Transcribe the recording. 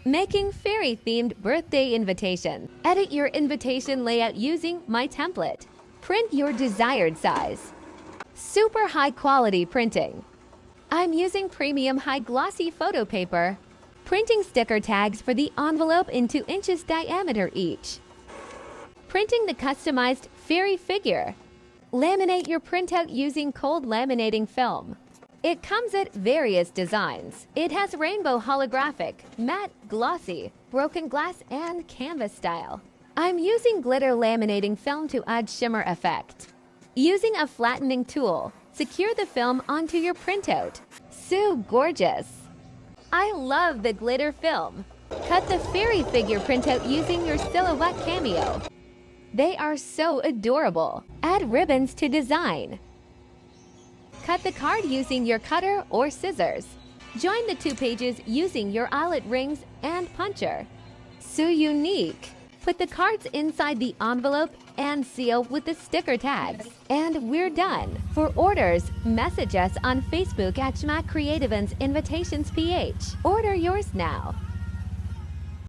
Making fairy-themed birthday invitation. Edit your invitation layout using My Template. Print your desired size. Super high-quality printing. I'm using premium high glossy photo paper. Printing sticker tags for the envelope in 2 inches diameter each. Printing the customized fairy figure. Laminate your printout using cold laminating film. It comes at various designs. It has rainbow holographic, matte, glossy, broken glass, and canvas style. I'm using glitter laminating film to add shimmer effect. Using a flattening tool, secure the film onto your printout. So gorgeous! I love the glitter film. Cut the fairy figure printout using your Silhouette Cameo. They are so adorable. Add ribbons to design. Cut the card using your cutter or scissors. Join the 2 pages using your eyelet rings and puncher. So unique! Put the cards inside the envelope and seal with the sticker tags. And we're done. For orders, message us on Facebook at Schmack Creative and Invitations PH. Order yours now.